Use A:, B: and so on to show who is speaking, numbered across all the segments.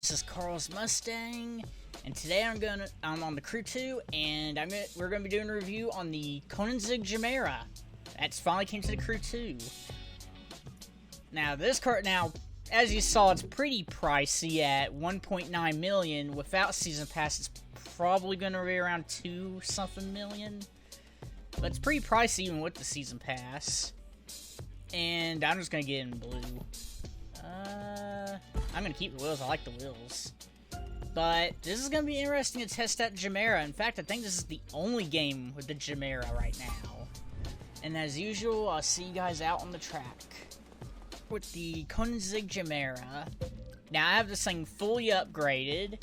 A: This is Carl's Mustang, and today I'm on the Crew 2, and we're gonna be doing a review on the Koenigsegg Gemera. That's finally came to the Crew 2. Now this car, as you saw, it's pretty pricey at 1.9 million. Without season pass, it's probably gonna be around 2 something million. But it's pretty pricey even with the season pass. And I'm just gonna get in blue. I'm gonna keep the wheels. I like the wheels. But this is gonna be interesting to test out Gemera. In fact, I think this is the only game with the Gemera right now. And as usual, I'll see you guys out on the track with the Koenigsegg Gemera. Now I have this thing fully upgraded,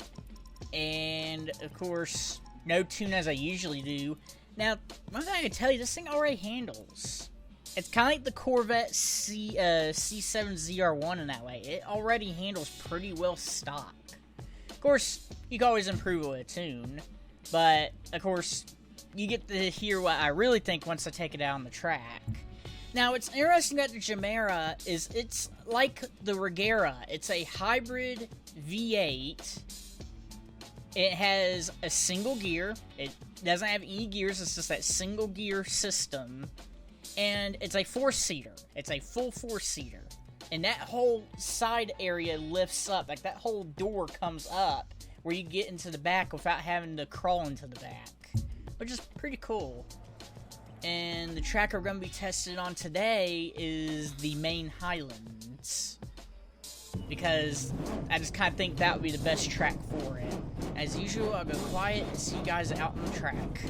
A: and of course, no tune as I usually do. Now, one thing I can tell you, this thing already handles. It's kind of like the Corvette C7ZR1 in that way. It already handles pretty well stock. Of course, you can always improve with a tune, but of course, you get to hear what I really think once I take it out on the track. Now, what's interesting about the Gemera is it's like the Regera. It's a hybrid V8. It has a single gear. It doesn't have any gears. It's just that single gear system. And it's a 4-seater. It's a full 4-seater. And that whole side area lifts up. Like, that whole door comes up where you get into the back without having to crawl into the back. Which is pretty cool. And the track we're going to be tested on today is the main Highlands. Because I just kind of think that would be the best track for it. As usual, I'll go quiet and see you guys out on the track.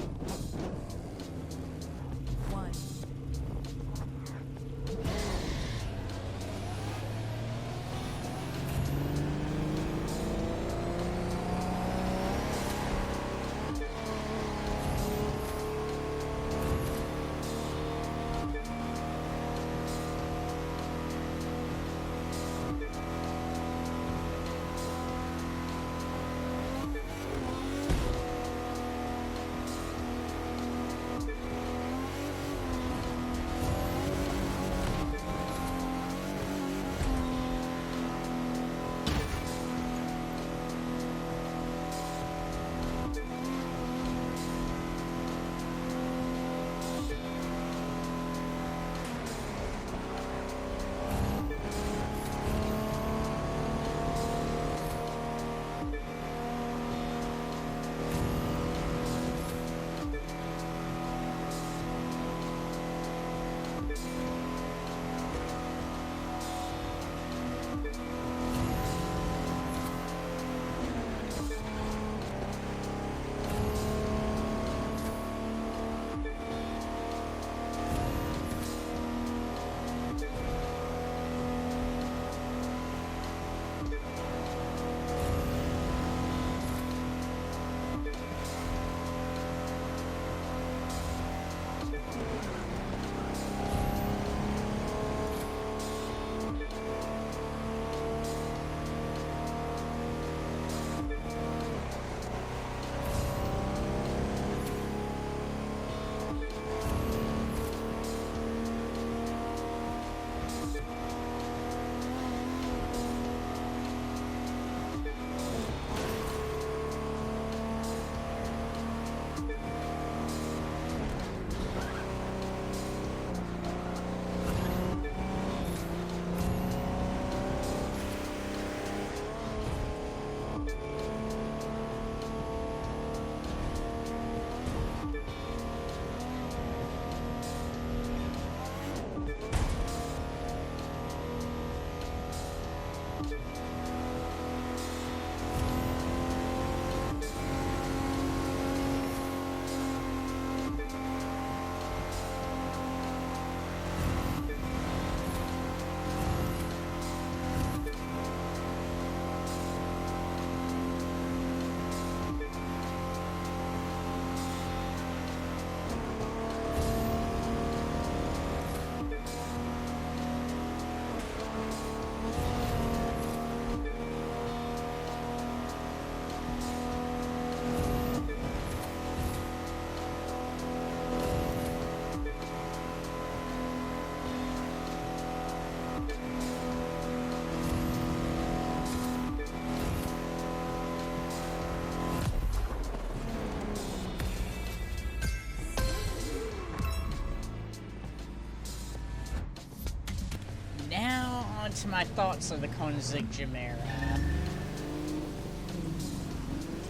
A: into my thoughts of the Koenigsegg Gemera.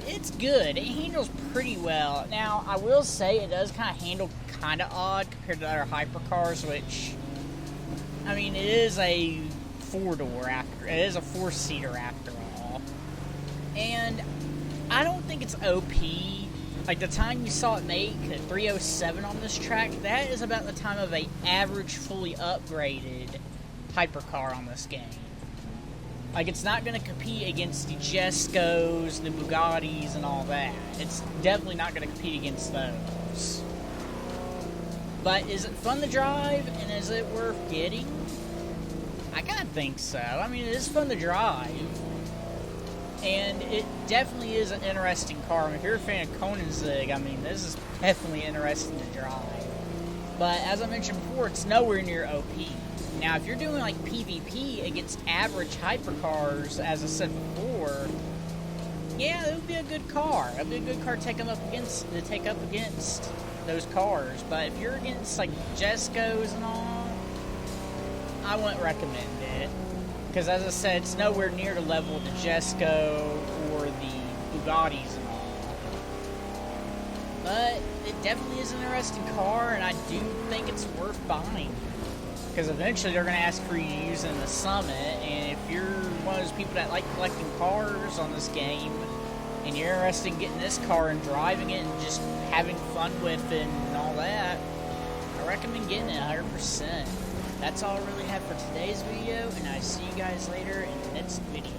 A: It's good. It handles pretty well. Now, I will say it does kind of handle kind of odd compared to other hypercars, which, I mean, it is a four-door after. It is a four-seater after all. And I don't think it's OP. Like, the time you saw it make at 307 on this track, that is about the time of a average fully upgraded hypercar on this game. Like, it's not going to compete against the Jescos, the Bugattis, and all that. It's definitely not going to compete against those. But is it fun to drive, and is it worth getting? I kind of think so. I mean, it is fun to drive. And it definitely is an interesting car. I mean, if you're a fan of Koenigsegg, I mean, this is definitely interesting to drive. But as I mentioned before, it's nowhere near OP. Now, if you're doing like PvP against average hypercars, as I said before, yeah, it would be a good car. It would be a good car to take up against those cars. But if you're against like Jescos and all, I wouldn't recommend it. Because as I said, it's nowhere near the level of the Jesco or the Bugattis and all. But it definitely is an interesting car, and I do think it's worth buying. Because eventually they're going to ask for you to use it in the Summit, and if you're one of those people that like collecting cars on this game, and you're interested in getting this car and driving it and just having fun with it and all that, I recommend getting it 100%. That's all I really have for today's video, and I see you guys later in the next video.